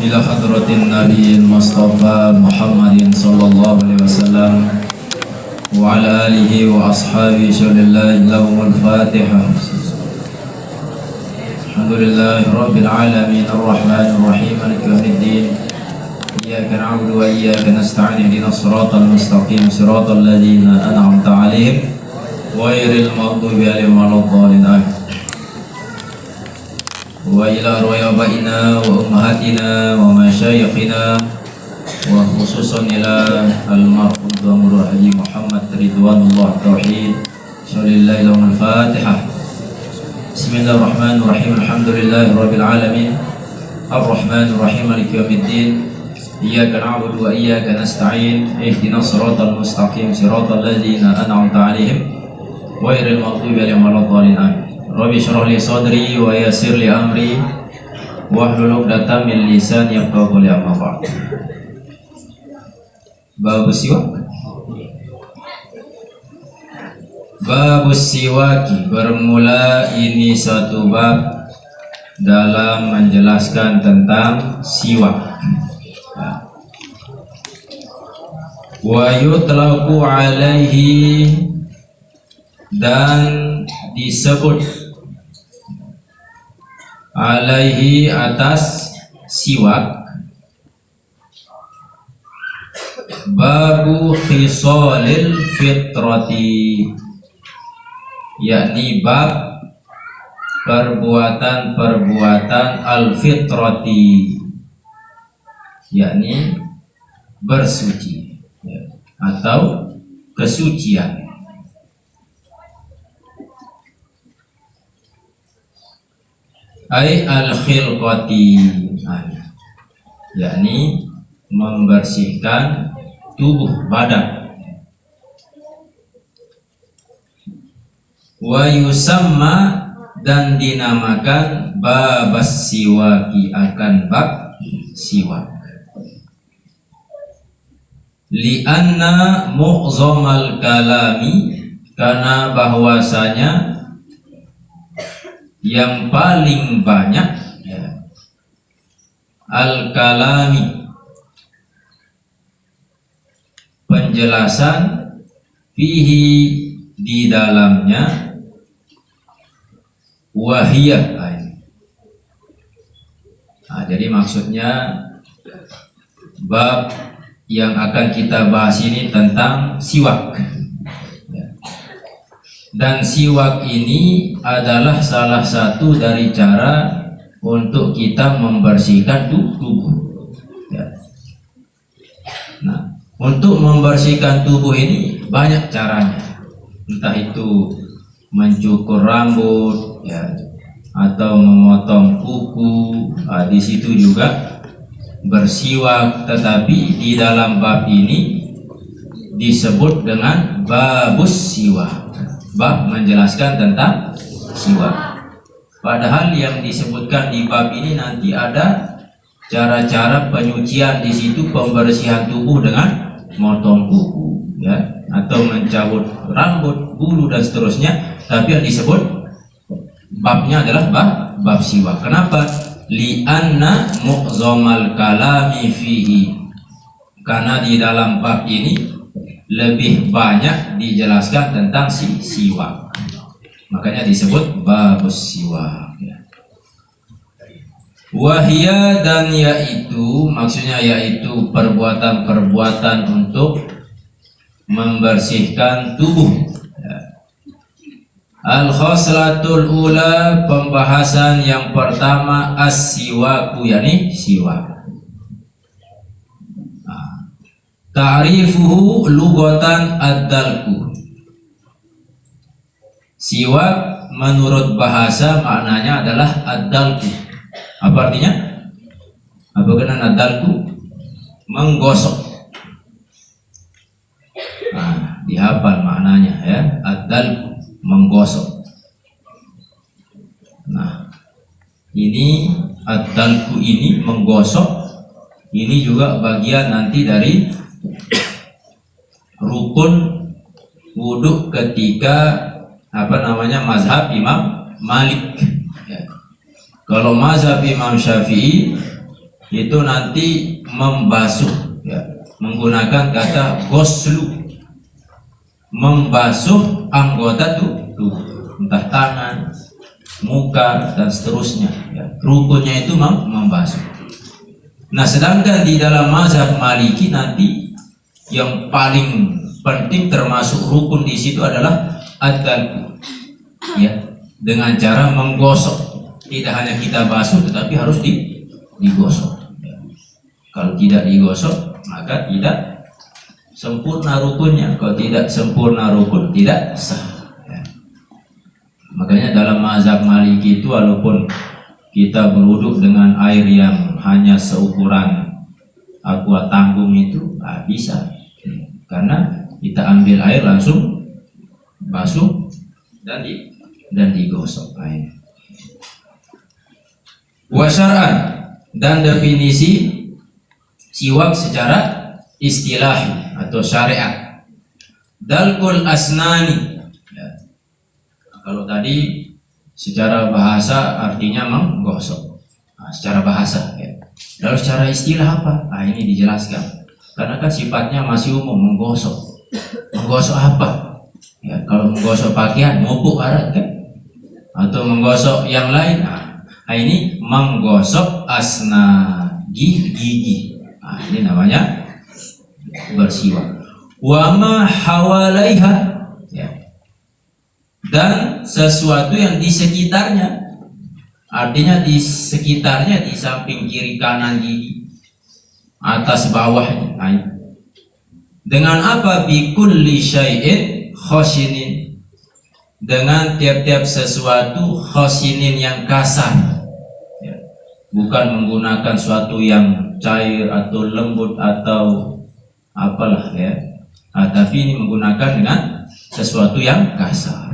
إلى حضرة النبي المصطفى محمد صلى الله عليه وسلم وعلى آله وأصحابه صلى الله لهم الفاتحة. الحمد لله رب العالمين الرحمن الرحيم مالك يوم الدين إياك نعبد وإياك نستعين اهدنا الصراط المستقيم صراط الذين أنعمت عليهم غير المغضوب عليهم ولا الضالين. وإلى أرواح آبائنا وأمهاتنا ومشايخنا وخصوصا إلى المرحوم ضمير حجي محمد رضوان الله التوحيد صلى الله عليه الفاتحة. بسم الله الرحمن الرحيم الحمد لله رب العالمين الرحمن الرحيم مالك يوم الدين إياك نعبد وإياك نستعين اهدنا الصراط المستقيم صراط الذين أنعمت عليهم غير المغضوب عليهم ولا الضالين. Rabbi syrah li sadri wa yassir li amri wahlul 'uqdatam min lisani yafqahu qawli. Amma ba'd. Babus siwaki bermula ini satu bab dalam menjelaskan tentang siwak. Wa yutlaqu alaihi dan disebut alaihi atas siwak babu khisalil fitrati, yakni bab perbuatan-perbuatan al-fitrati, yakni bersuci atau kesucian. Ai al-khilqati, yakni membersihkan tubuh badan. Wa yusamma dan dinamakan babas siwaki, akan bab siwak. Lianna mu'zamal kalami, karena bahwasanya yang paling banyak al-kalami, penjelasan, fihi di dalamnya, wahiyah. Jadi maksudnya bab yang akan kita bahas ini tentang siwak. Dan siwak ini adalah salah satu dari cara untuk kita membersihkan tubuh. Nah, untuk membersihkan tubuh ini banyak caranya. Entah itu mencukur rambut, atau memotong kuku. Di situ juga bersiwak. Tetapi di dalam bab ini disebut dengan babus siwak, bab menjelaskan tentang siwak. Padahal yang disebutkan di bab ini nanti ada cara-cara penyucian di situ, pembersihan tubuh dengan motong kuku, atau mencabut rambut, bulu dan seterusnya. Tapi yang disebut babnya adalah bab siwak. Kenapa? Li'anna mu'zamal kalami fihi, karena di dalam bab ini lebih banyak dijelaskan tentang siwak, makanya disebut babus siwak. Wahia, dan yaitu, maksudnya yaitu perbuatan-perbuatan untuk membersihkan tubuh. Al-khoslatul ula, pembahasan yang pertama, as-siwaku, yakni siwak. Ta'rifuhu lugatan ad-dalku. Siwak menurut bahasa maknanya adalah ad-dalku. Apa artinya? Apa kena ad-dalku? Menggosok. Dihafal maknanya, ad-dalku, menggosok. Nah, ini ad-dalku ini menggosok. Ini juga bagian nanti dari rukun wudhu ketika mazhab Imam Malik. Kalau mazhab Imam Syafi'i itu nanti membasuh, ya, menggunakan kata ghuslu, membasuh anggota tubuh, entah tangan, muka dan seterusnya, ya. Rukunnya itu membasuh. Nah, sedangkan di dalam mazhab Maliki nanti yang paling penting termasuk rukun di situ adalah ad-dalku, ya, dengan cara menggosok. Tidak hanya kita basuh tetapi harus digosok, ya. Kalau tidak digosok maka tidak sempurna rukunnya. Kalau tidak sempurna rukun tidak sah, ya. Makanya dalam mazhab Maliki itu walaupun kita berwuduk dengan air yang hanya seukuran aqua tanggung itu bisa, karena kita ambil air langsung basuh dan digosok air. Wasyar'an, dan definisi siwak secara istilahi atau syariat. Dalkul asnani, ya. Kalau tadi secara bahasa artinya menggosok, nah, secara bahasa, ya. Lalu secara istilah apa? Nah, ini dijelaskan. Karena kan sifatnya masih umum, menggosok. Menggosok apa? Ya, kalau menggosok pakaian, mupuk arat kan? Atau menggosok yang lain. Nah, ini menggosok asna gigi. Nah, ini namanya bersiwak. Wama hawalaiha, ya. Dan sesuatu yang di sekitarnya, artinya di sekitarnya, di samping kiri kanan gigi, atas bawahnya. Nah, dengan apa? Bikulli syai'in khosinin, dengan tiap-tiap sesuatu khosinin yang kasar, ya. Bukan menggunakan suatu yang cair atau lembut atau apalah, ya. Nah, tapi ini menggunakan dengan sesuatu yang kasar.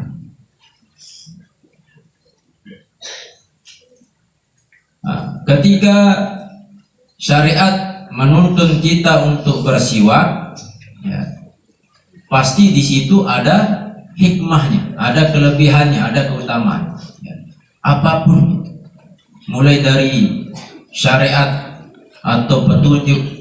Nah, ketika syariat menuntun kita untuk bersiwak, ya, pasti di situ ada hikmahnya, ada kelebihannya, ada keutamaan, ya. Apapun, mulai dari syariat atau petunjuk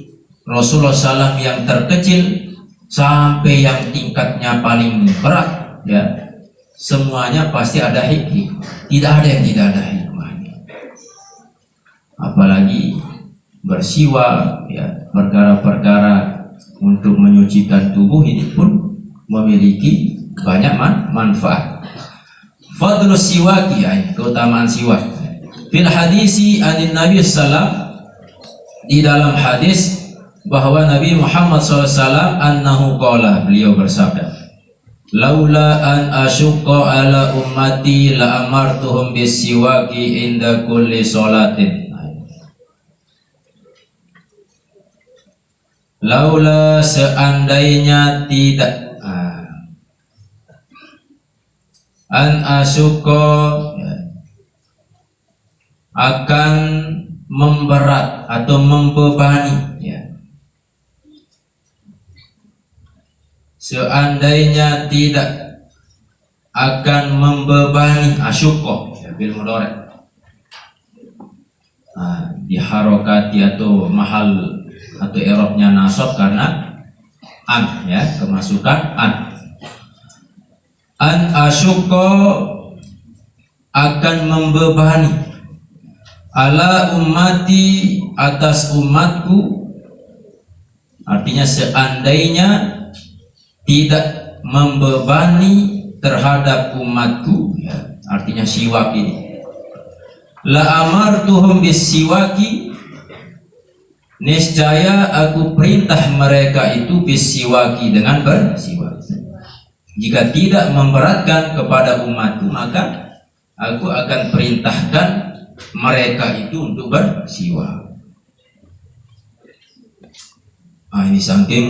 Rasulullah SAW yang terkecil sampai yang tingkatnya paling berat, ya, semuanya pasti ada hikmah. Tidak ada yang tidak ada hikmahnya. Apalagi bersiwak, ya, perkara-perkara untuk menyucikan tubuh ini pun memiliki banyak manfaat. Fadlus siwaki, ya, keutamaan siwak. Fil hadisi anin Nabi sallallahu, di dalam hadis bahwa Nabi Muhammad SAW annahu qala, beliau bersabda, laula an asyqa ala ummati la amartuhum bisiwaki inda kulli sholatin. Laula, seandainya tidak, an asyqa, ya, akan memberat atau membebani, ya. Seandainya tidak akan membebani, asyukoh, ya, bil mudhari', diharokati atau mahal atau i'rabnya nasab karena an, ya, kemasukan an asyukoh, akan membebani, ala ummati, atas umatku, artinya seandainya tidak membebani terhadap umatku, ya, artinya siwak ini, la amartuhum bisiwaki, niscaya aku perintah mereka itu bisiwaki, dengan bersiwak. Jika tidak memberatkan kepada umatku, maka aku akan perintahkan mereka itu untuk bersiwak. Nah, ini saking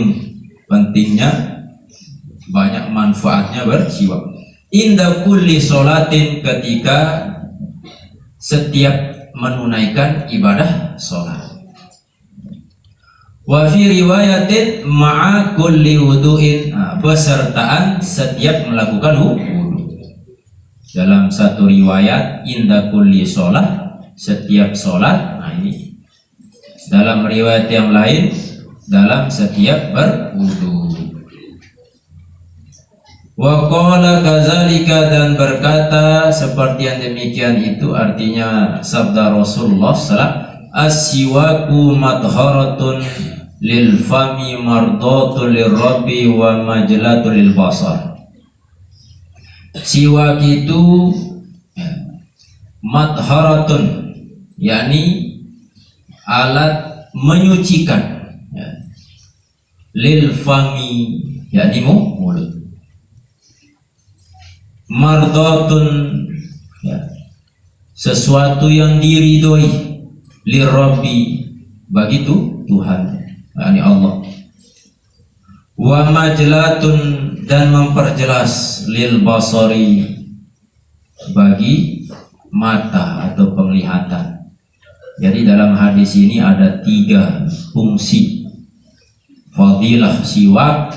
pentingnya, banyak manfaatnya bersiwak. Inda kulli sholatin, ketika setiap menunaikan ibadah sholat. Wa fi riwayatin ma'a kulli wudu'in, besertaan setiap melakukan wudu. Dalam satu riwayat inda kulli sholat, setiap sholat. Nah, ini Dalam riwayat yang lain, dalam setiap berwudu. Wa qala kadzalika, dan berkata seperti yang demikian itu, artinya sabda Rasulullah sallallahu, as-siwaku madharatun lil fami mardatul lirabbi wa majlatul lil basar. Siwak itu madharatun, yakni alat menyucikan, lil fami, yakni mulut. Mardatun, sesuatu yang diridhoi, lirabbi, bagi Tuhan, yakni Allah. Wa majlatun, dan memperjelas, lil basari, bagi mata atau penglihatan. Jadi dalam hadis ini ada 3 fungsi fadilah siwak.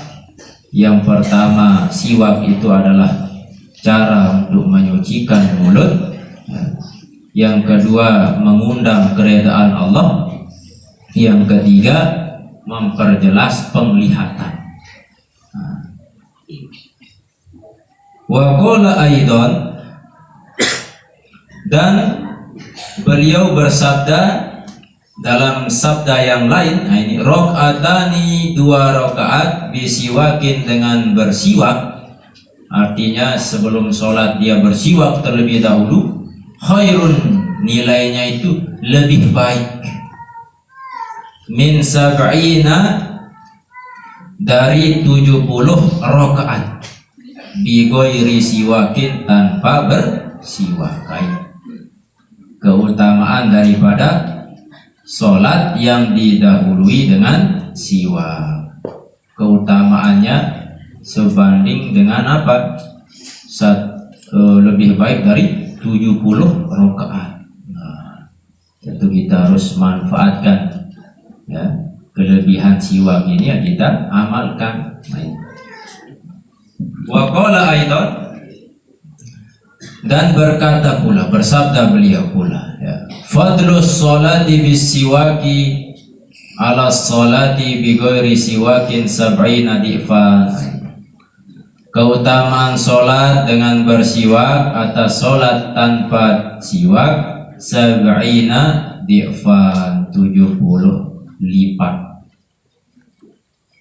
Yang pertama, siwak itu adalah cara untuk menyucikan mulut. Yang kedua, mengundang keridhaan Allah. Yang ketiga, memperjelas penglihatan. Wa qala aidan, dan beliau bersabda dalam sabda yang lain, nah ini, rakaatani, 2 rakaat, bisiwakin, dengan bersiwak. Artinya sebelum sholat dia bersiwak terlebih dahulu, khairun, nilainya itu lebih baik, min sab'ina, dari 70 rakaat, bigoiri siwakin, tanpa bersiwak. Keutamaan daripada sholat yang didahului dengan siwak, keutamaannya sebanding dengan apa? Lebih baik dari 70 rakaat. Nah, tentu kita harus manfaatkan, ya, kelebihan siwak ini, ya, kita amalkan. Wa qala aidan, dan berkata pula, bersabda beliau pula, ya, fadlus sholati bis siwaki ala sholati bi ghairi siwakin sab'ina di'fan. Keutamaan sholat dengan bersiwak atas sholat tanpa siwak, sab'ina di'fan, 70 lipat.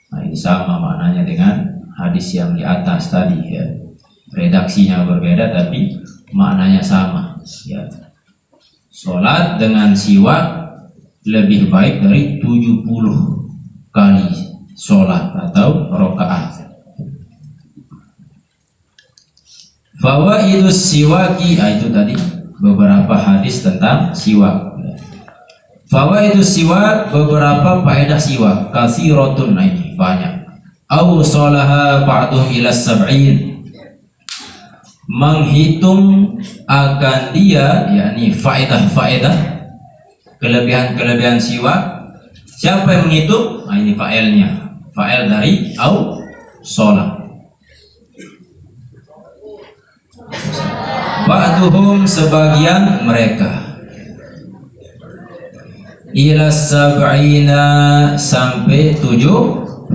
Nah, ini sama maknanya dengan hadis yang di atas tadi, ya. Redaksinya berbeda tapi maknanya sama, ya. Sholat dengan siwak lebih baik dari 70 kali sholat atau rakaat. Fawaidus siwaki, itu tadi beberapa hadis tentang siwak. Fawaidus siwak, beberapa faedah siwak, katsiratun, ini banyak. Au sholaha ba'dhum ila sab'in, menghitung akan dia, yakni faedah-faedah, kelebihan-kelebihan siwak. Siapa yang menghitung? Nah, ini fa'ilnya, fa'il dari au sholah. Ba'duhum, sebagian mereka, ila sab'ina, sampai 70.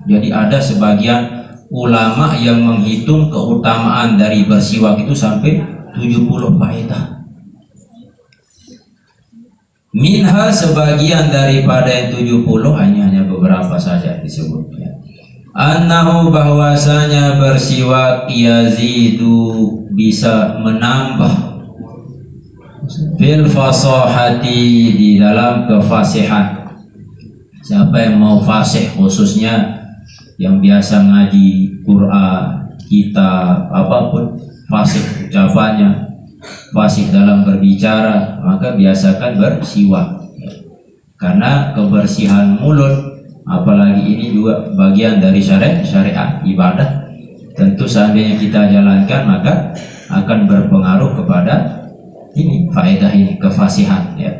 Jadi ada sebagian ulama yang menghitung keutamaan dari bersiwak itu sampai 70 faedah. Minha, sebagian daripada yang 70, hanya beberapa saja disebutnya. Annahu, bahwasanya bersiwak yazidu, bisa menambah, fil fasahati, di dalam kefasihan. Siapa yang mau fasih, khususnya yang biasa ngaji Quran, kitab, apapun, fasih ucapannya, fasih dalam berbicara, maka biasakan bersiwak. Karena kebersihan mulut, apalagi ini juga bagian dari syariat ibadah, tentu seandainya kita jalankan maka akan berpengaruh kepada ini, faedah ini, kefasihan, ya.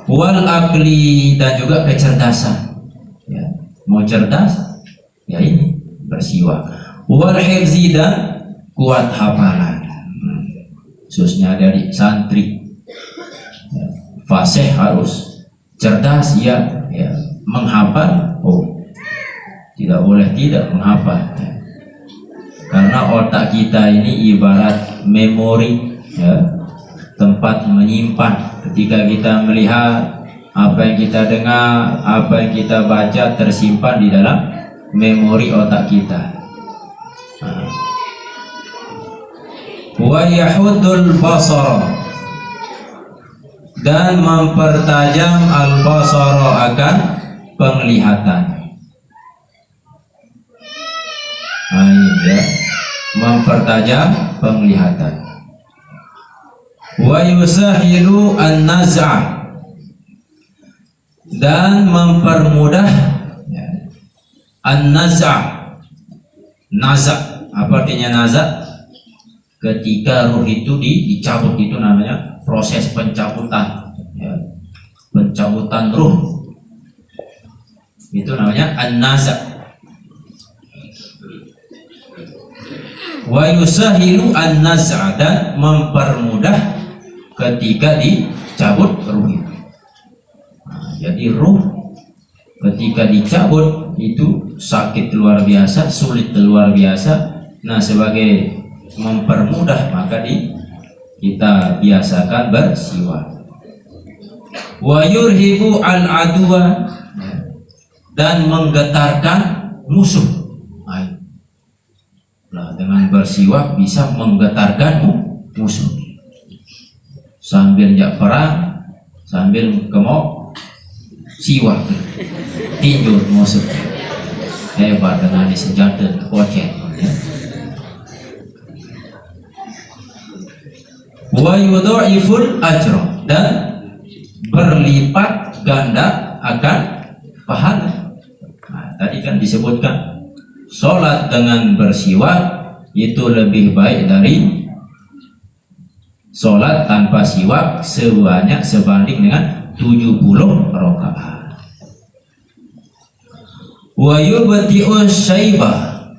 Wal akli, dan juga kecerdasan, ya. Mau cerdas, ya ini bersiwak. Wal hifzi, dan kuat hafalan, khususnya dari santri, ya. Fasih harus cerdas, ya, menghafal, tidak boleh tidak menghafal, ya. Karena otak kita ini ibarat memori, ya, tempat menyimpan. Ketika kita melihat, apa yang kita dengar, apa yang kita baca tersimpan di dalam memori otak kita. Wa yahudul basara, dan mempertajam al-basara akan penglihatan. Nah, ini ya, mempertajam penglihatan. Wa yusahilu an-naz'ah, dan mempermudah, ya, an-naz'ah. Naz'ah, apa artinya naz'ah? Ketika ruh itu dicabut, itu namanya proses pencabutan, ya. Pencabutan ruh itu namanya an-naz'ah. Wa yusahilu an-naz'ah, dan mempermudah ketika dicabut ruh itu. Jadi ruh ketika dicabut itu sakit luar biasa, sulit luar biasa. Nah, sebagai mempermudah maka kita biasakan bersiwak. Wa yurhibu al-adwa, dan menggetarkan musuh. Nah, dengan bersiwak bisa menggetarkan musuh. Sambil jak perang, sambil kemok siwak, tinjur musuh. Hebat dengan senjata kocek. Wa yudha'iful ajra, dan berlipat ganda akan pahala. Nah, tadi kan disebutkan sholat dengan bersiwak itu lebih baik dari sholat tanpa siwak sebanding dengan 70 rakaat. Wa yubti'u syaibah,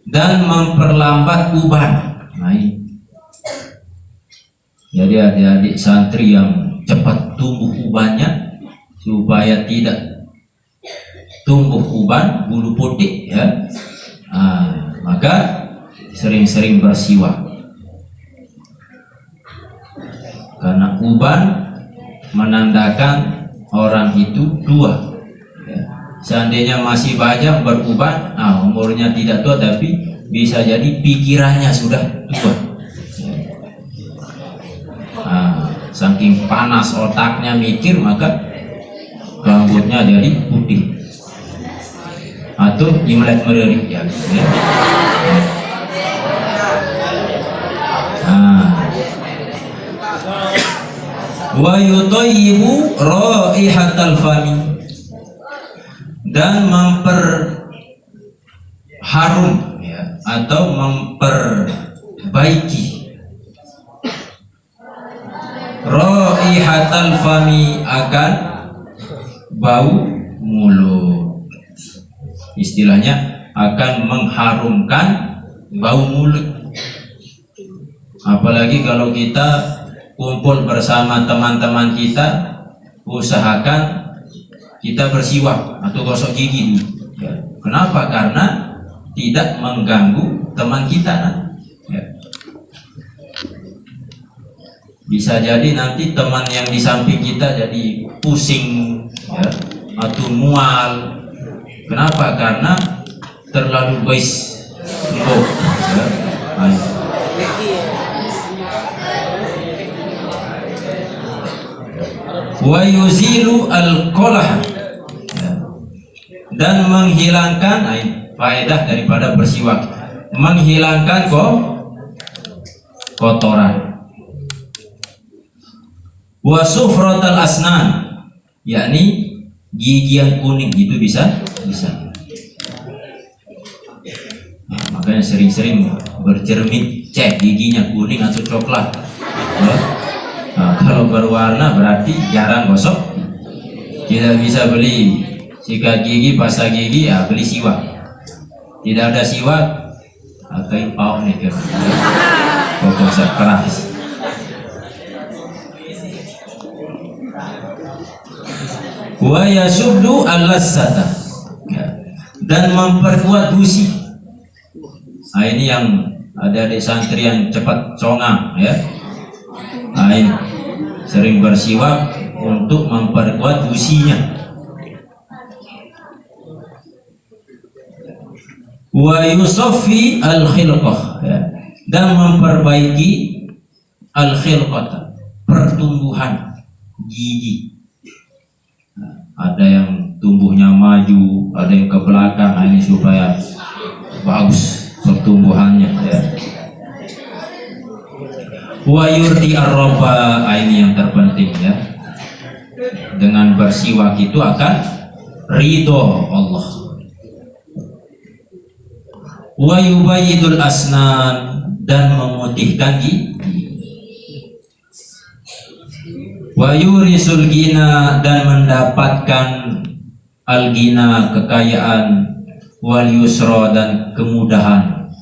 dan memperlambat uban. Nah, jadi adik-adik santri yang cepat tumbuh ubannya, supaya tidak tumbuh uban bulu putih, ya, maka sering-sering bersiwak. Karena uban menandakan orang itu tua, ya. Seandainya masih bajang beruban, umurnya tidak tua, tapi bisa jadi pikirannya sudah tua. Saking panas otaknya mikir, maka rambutnya jadi putih atau imlek meririk, ya. Wa yutayyibu raihatal fami, dan memperharum, ya, atau memperbaiki raihatal fami, akan bau mulut. Istilahnya akan mengharumkan bau mulut. Apalagi kalau kita kumpul bersama teman-teman kita, usahakan kita bersiwak atau gosok gigi dulu, ya. Kenapa? Karena tidak mengganggu teman kita, ya. Bisa jadi nanti teman yang di samping kita jadi pusing, ya, atau mual. Kenapa? Karena terlalu guys, ya. Wa yuzilu al-qalah, dan menghilangkan faedah daripada bersiwak, menghilangkan kotoran. Wa sufratal asnan, yakni gigi yang kuning itu bisa. Nah, makanya sering-sering bercermin, cek giginya kuning atau coklat. Nah, kalau berwarna berarti jarang gosok. Tidak bisa beli sikat gigi, pasta gigi, ya beli siwak. Tidak ada siwak, kain pau nih, pokoknya keras. Wa yasuddu al-lassata, ya, dan memperkuat gusi. Nah, ini yang ada di santri yang cepat congang, ya. Nah, ini sering bersiwak untuk memperkuat gusinya. Wa yusaffi al-khilqah, ya, dan memperbaiki al-khilqah, pertumbuhan gigi. Nah, ada yang tumbuhnya maju, ada yang ke belakang. Nah, ini supaya bagus pertumbuhannya, ya. Wa yurdi ar-rabba, ini yang terpenting, ya. Dengan bersiwak itu akan ridho Allah. Wa yubayyidul asnan, dan memutihkan gigi. Wa yurisul gina, dan mendapatkan al-gina, kekayaan, wal yusra, dan kemudahan.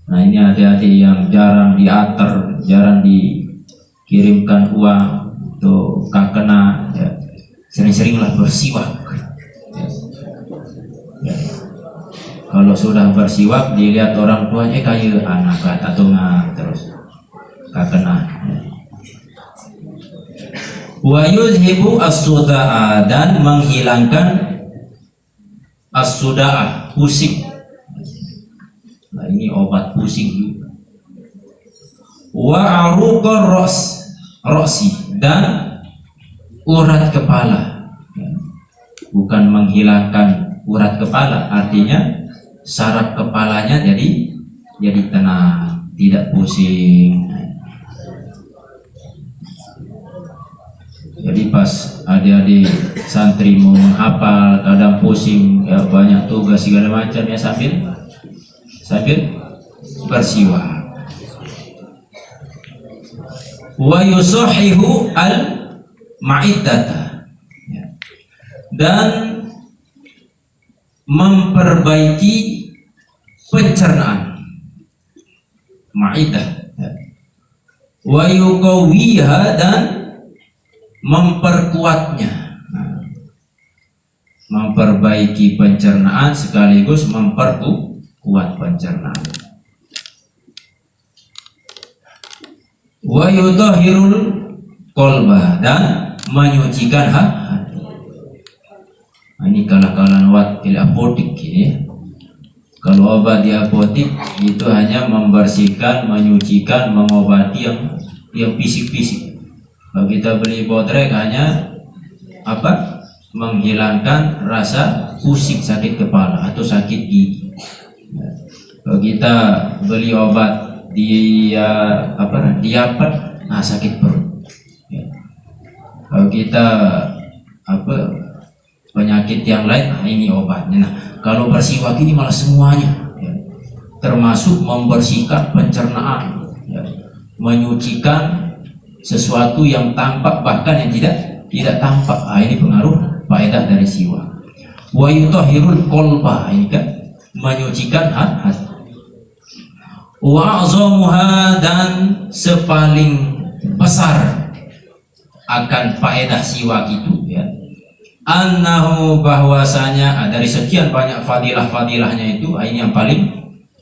Nah, ini adik-adik yang jarang diater, jarang dikirimkan uang untuk kakena, ya, sering-seringlah bersiwak, ya. Ya. Kalau sudah bersiwak dilihat orang tuanya kayak anak atau nggak terus kakena. Wa yuzhibu as-suda'a, dan menghilangkan as-suda'a, pusing. Nah, ini obat pusing juga. Wa aruqar rosi, dan urat kepala. Bukan menghilangkan urat kepala, artinya saraf kepalanya jadi tenang, tidak pusing. Jadi pas adik-adik santri mau menghafal kadang pusing, ya, banyak tugas segala macam, ya, sambil bersiwak. Wa yusahihu al-ma'iddata, ya, dan memperbaiki pencernaan, ma'idah, ya. Wa yuqawwiha, dan memperkuatnya. Nah, memperbaiki pencernaan sekaligus memperkuat pencernaan. Wa yutahhirul qalba, dan menyucikan hati. Nah, ini kalah-kalan wat di apotik ini. Kalau obat di apotik itu hanya membersihkan, menyucikan, mengobati yang fisik-fisik. Kalau kita beli bodrek hanya apa? Menghilangkan rasa pusing, sakit kepala atau sakit gigi. Kalau kita beli obat diapet, nah, sakit perut. Ya. Kalau kita penyakit yang lain, nah, ini obatnya. Nah, kalau bersiwak ini malah semuanya, ya, termasuk membersihkan pencernaan, ya, menyucikan sesuatu yang tampak bahkan yang tidak tampak. Nah, ini pengaruh faedah dari siwak. Wa yutahhirul qalba, ini kan menyucikan hati. Wa azamuha, dan sepaling besar akan faedah siwak itu, ya, annahu, bahwasanya dari sekian banyak fadilah-fadilahnya itu, ini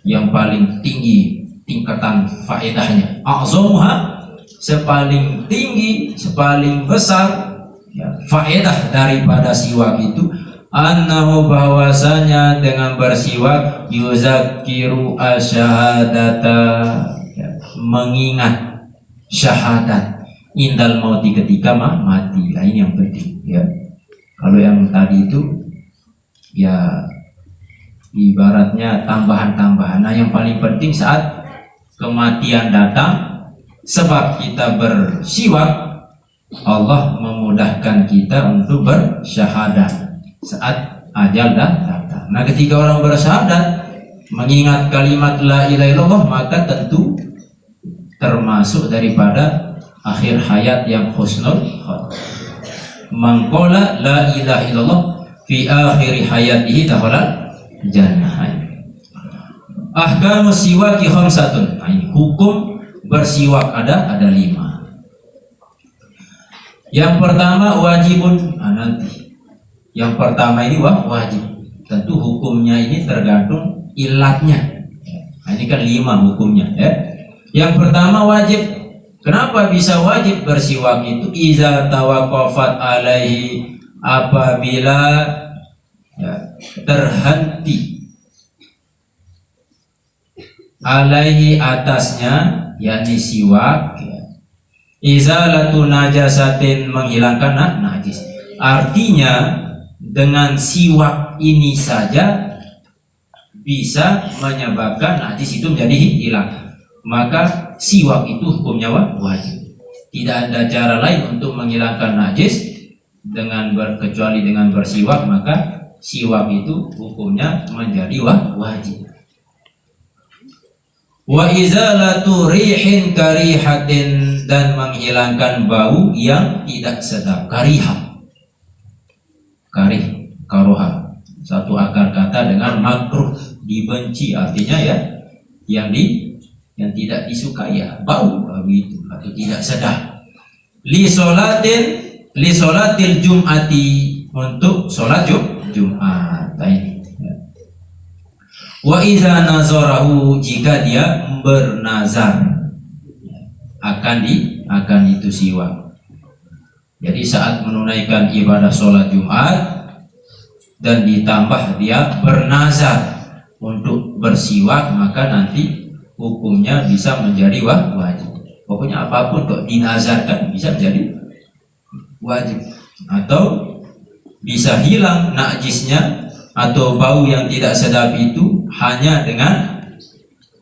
yang paling tinggi tingkatan faedahnya. Azamuha, sepaling tinggi, sepaling besar, ya, faedah daripada siwak itu, annahu, bahwasanya dengan bersiwak yuzakiru asyhadata, ya, mengingat syahadat indal mauti, ketika mati. Nah, ini yang penting, ya. Kalau yang tadi itu ya ibaratnya tambahan-tambahan. Nah, yang paling penting saat kematian datang, sebab kita bersiwak, Allah memudahkan kita untuk bersyahadat saat ajal datang. Nah, ketika orang bersyahadat mengingat kalimat la ilaha illallah, maka tentu termasuk daripada akhir hayat yang husnul khatimah. Mangkola la ilaha illallah fi akhiri hayatihi dakhala jannah. Ahkamus siwaki khamsatun. Nah, ini hukum bersiwak ada 5. Yang pertama wajibun, nanti. Yang pertama ini wajib. Tentu hukumnya ini tergantung ilatnya. Nah, ini kan 5 hukumnya ya. Yang pertama wajib. Kenapa bisa wajib bersiwak itu? Iza tawaqqafat alaihi, apabila ya, terhenti alaihi atasnya, yakni siwak ya. Izalatu najasatin, menghilangkan najis. Artinya dengan siwak ini saja bisa menyebabkan najis itu menjadi hilang. Maka siwak itu hukumnya wajib. Tidak ada cara lain untuk menghilangkan najis kecuali dengan bersiwak, maka siwak itu hukumnya menjadi wajib. Wa izalatu rihin karihatin, dan menghilangkan bau yang tidak sedap. Karihah, karih, karoha, satu akar kata dengan makruh, dibenci, artinya ya yang tidak disukai ya, bau itu atau tidak sedap. Li solatil jum'ati, untuk sholat Jumat. Ini wa iza nazarahu, jika dia bernazar akan itu siwak. Jadi saat menunaikan ibadah sholat Jumat dan ditambah dia bernazar untuk bersiwak, maka nanti hukumnya bisa menjadi wajib. Pokoknya apapun kok dinazarkan bisa menjadi wajib, atau bisa hilang najisnya atau bau yang tidak sedap itu hanya dengan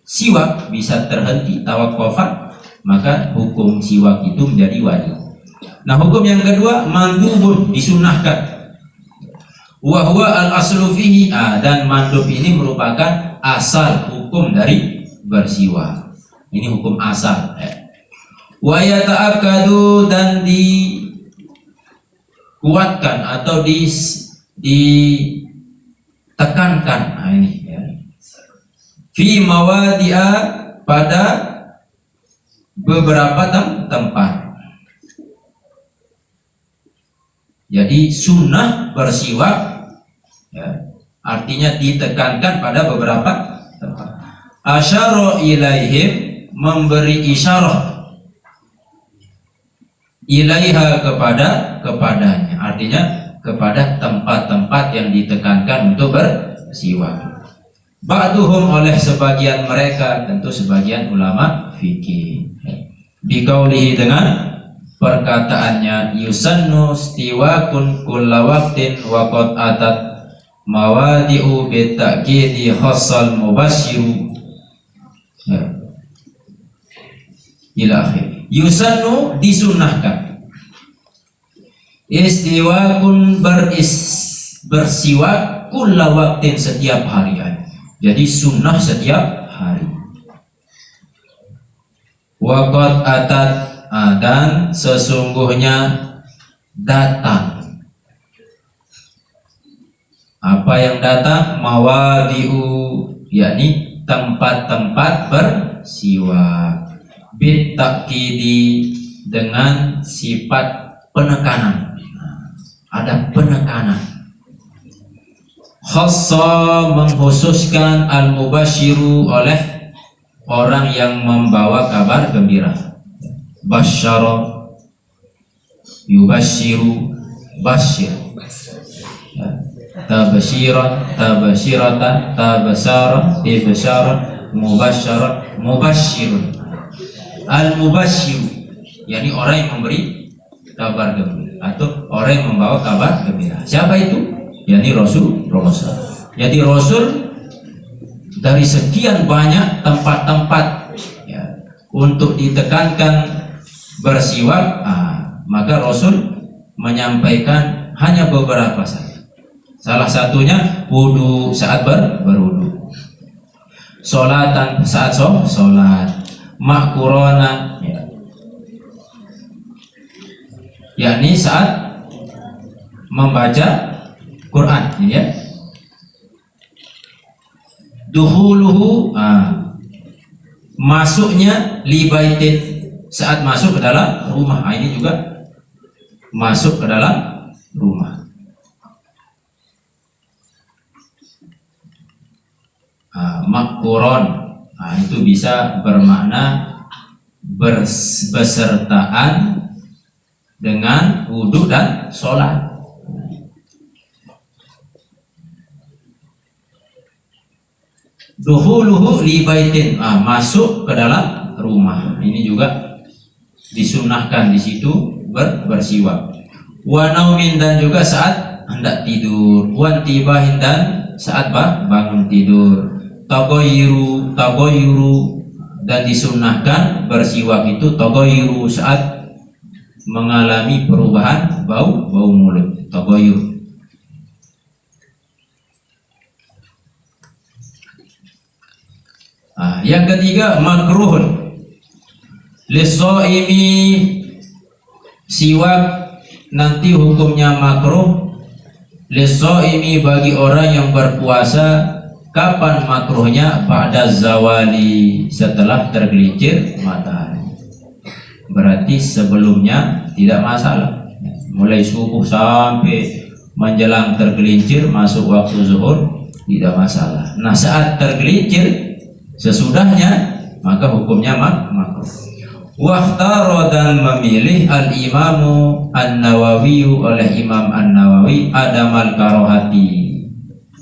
siwak, bisa terhenti tawaqqafat, maka hukum siwak itu menjadi wajib. Nah, hukum yang kedua mandubun, disunahkan. Wa huwa al-aslu fihi, dan mandub ini merupakan asal hukum dari bersiwak. Ini hukum asal. Wa yata'akkadu, dan dikuatkan atau ditekankan. Nah, ini ya. Fi mawadi'a, pada beberapa tempat. Jadi sunnah bersiwak ya, artinya ditekankan pada beberapa tempat. Asyara ilaihim, memberi isyarah, ilaiha, kepadanya, artinya kepada tempat-tempat yang ditekankan untuk bersiwak. Ba'duhum, oleh sebagian mereka, tentu sebagian ulama fikih, biqaulihi, dengan perkataannya, yusannu stiwakun kulla waqtin wa qad atat mawadi'u bitakidi khassal mubasyiru ila akhir. Yusannu, disunnahkan, istiwakun, bersiwak, kulla waqtin, setiap hari. Jadi sunnah setiap hari. Wa qad atat, dan sesungguhnya datang. Apa yang datang? Mawadi'u, yakni tempat-tempat bersiwak. Bit takkidi, dengan sifat penekanan. Ada penekanan. Khassa, mengkhususkan, al-mubasyiru, oleh orang yang membawa kabar gembira. Basyara, yubasyiru, basyir, tabsyiran, tabsyiratan, tabsara, tibsyara, mubasyara, mubasyirun. Al-mubasyiru, yakni orang yang memberi kabar gembira atau orang yang membawa kabar gembira. Siapa itu? Yakni Rasul. Jadi Rasul dari sekian banyak tempat-tempat ya, untuk ditekankan bersiwak, maka Rasul menyampaikan hanya beberapa saja. Salah satunya wudu, saat berwudu, sholatan, saat sholat, makurona ya, yakni saat membaca Quran ya. Duhuluhu, masuknya, libaitin, saat masuk ke dalam rumah. Ini juga masuk ke dalam rumah. Makkuron, itu bisa bermakna besertaan dengan wudhu dan sholat. Dukhuluhu li baitin, masuk ke dalam rumah. Ini juga disunahkan di situ bersiwak. Wa naumin, dan juga saat hendak tidur. Wa tibahin, dan saat bangun tidur. Tagoyiru, dan disunahkan bersiwak itu tagoyiru saat mengalami perubahan bau mulut. Tagoyiru. Yang ketiga, makruhun lissaimi, siwak nanti hukumnya makruh lissaimi bagi orang yang berpuasa. Kapan makruhnya? Ba'da zawali, setelah tergelincir matahari. Berarti sebelumnya tidak masalah, mulai subuh sampai menjelang tergelincir masuk waktu zuhur tidak masalah. Nah, saat tergelincir sesudahnya maka hukumnya makruh. Wakhtaro, dan memilih al-imamu an-Nawawi, oleh Imam an-Nawawi, adamal karohati,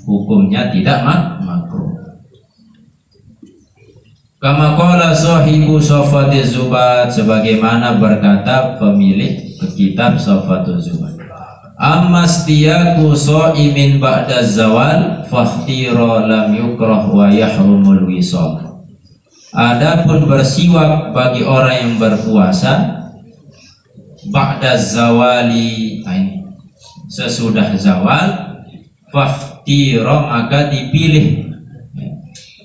hukumnya tidak makruh. Kama qala sahibu Safatiz Zubat, sebagaimana berkata pemilik kitab Safatuz Zubat. Amma istiyaku sha'imin ba'da zawal fakhtira lam yukrah wa yahrumul wisal. Adapun bersiwak bagi orang yang berpuasa ba'da zawali, sesudah zawal, fakhtira, maka dipilih,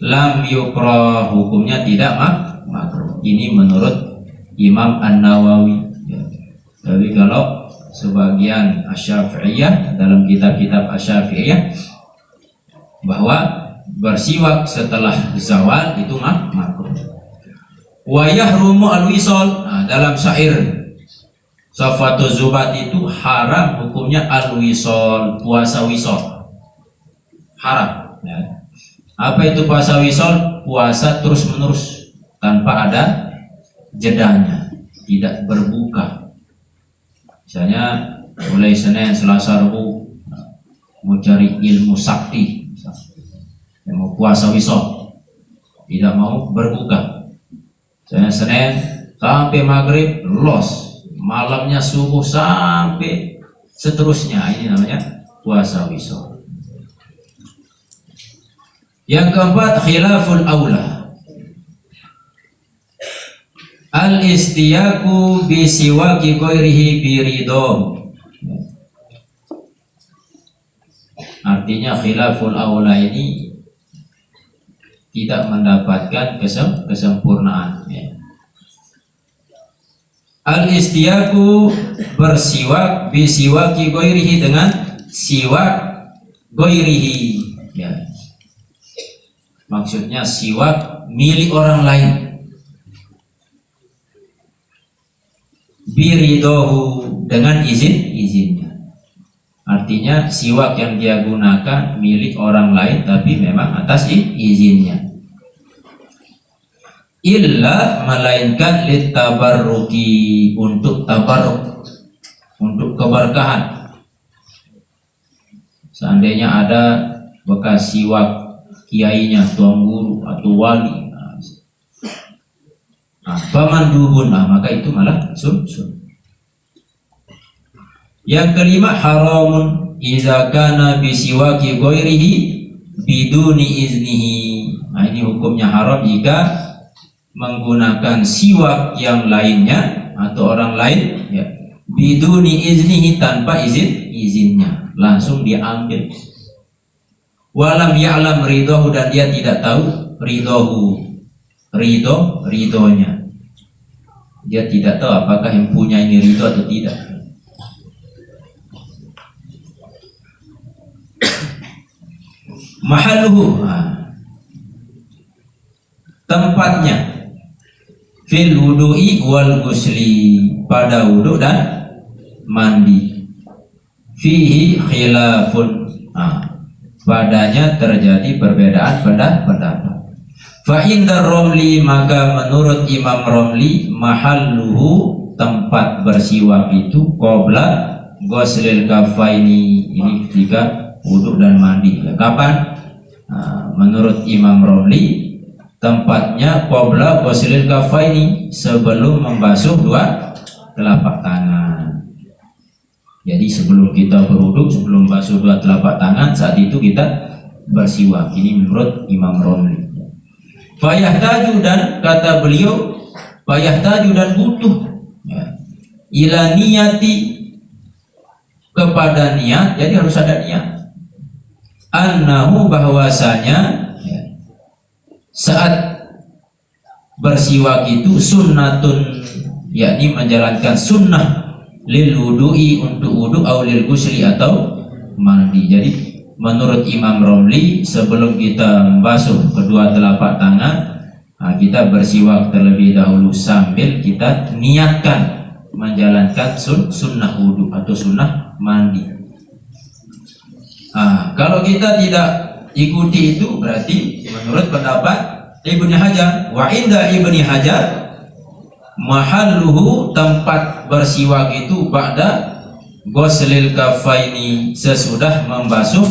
lam yukrah, hukumnya tidak makruh. Ini menurut Imam An-Nawawi. Tapi kalau sebagian Asy-Syafi'iyah, dalam kitab-kitab Asy-Syafi'iyah, bahwa bersiwak setelah zawal itu makruh. Wa yahrumu al-wisal, dalam syair Safatuz Zubat itu haram hukumnya al-wisal, puasa wisal, haram ya. Apa itu puasa wisal? Puasa terus menerus tanpa ada jedanya, tidak berbuka. Misalnya mulai Senin, Selasa, Rabu mau cari ilmu sakti, yang mau puasa wisal, tidak mau berbuka. Misalnya Senin sampai maghrib los, malamnya subuh sampai seterusnya, ini namanya puasa wisal. Yang keempat, khilaful aula, al-istiyaku bisiwaki ghairihi biridho. Artinya khilaful aula ini tidak mendapatkan kesempurnaan ya. Al-istiyaku, bersiwak, bisiwaki ghairihi, dengan siwak ghairihi ya. Maksudnya siwak milik orang lain, biridohu, dengan izinnya. Artinya siwak yang dia gunakan milik orang lain, tapi memang atas izinnya. Illa, melainkan litabarruki, untuk tabarruk, untuk keberkahan. Seandainya ada bekas siwak kiainya, tuan guru atau wali, famandubun, maka itu malah sun. Yang kelima, haramun idza kana bisiwaki ghairihi biduni iznihi. Ini hukumnya haram jika menggunakan siwak yang lainnya atau orang lain ya, biduni iznihi, tanpa izinnya, langsung diambil. Walam ya'lam ridhohu, dan dia tidak tahu ridhonya. Dia tidak tahu apakah yang punya ini ridho atau tidak. Mahaluhu, tempatnya, fil wudu'i wal ghusli, pada wudu dan mandi. Fihi khilafun. Padanya terjadi perbedaan pendapat. Fa indar Romli, maka menurut Imam Romli, mahalluhu, tempat bersiwak itu qabla ghuslil kafaini, ini ketika wudhu dan mandi. Kapan? Menurut Imam Romli, tempatnya qabla ghuslil kafaini, sebelum membasuh dua telapak tangan. Jadi sebelum kita berwudhu, sebelum basuh dua telapak tangan, saat itu kita bersiwak. Ini menurut Imam Romli. Fayahtaju, dan kata beliau, fayahtaju, dan butuh ila niyati, kepada niat. Jadi harus ada niat. Annahu, bahwasanya saat bersiwak itu sunnatun, yakni menjalankan sunnah, lil wudu'i, untuk wudu, au lil ghusli, atau mandi. Jadi menurut Imam Romli, sebelum kita membasuh kedua telapak tangan, kita bersiwak terlebih dahulu sambil kita niatkan menjalankan sunnah wudu atau sunnah mandi. Kalau kita tidak ikuti itu, berarti menurut pendapat Ibnu Hajar, wa inda Ibnu Hajar mahalluhu, tempat bersiwak itu ba'da ghuslil kafaini, sesudah membasuh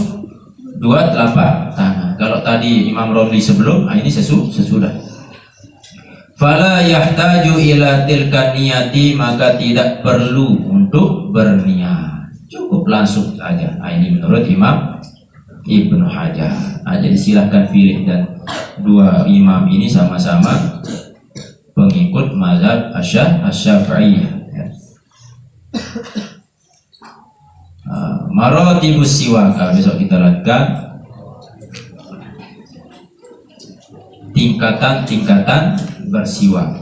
dua telapak tangan. Kalau tadi Imam Romli sebelum, ini sesudah. Fala yahtaju ila tilka niyati, maka tidak perlu untuk berniat, cukup langsung saja. Ini menurut Imam Ibnu Hajar. Jadi silahkan pilih, dan dua imam ini sama-sama pengikut mazhab Asy-Syafi'iyah. Maratibus siwak, besok kita lanjutkan tingkatan-tingkatan bersiwak.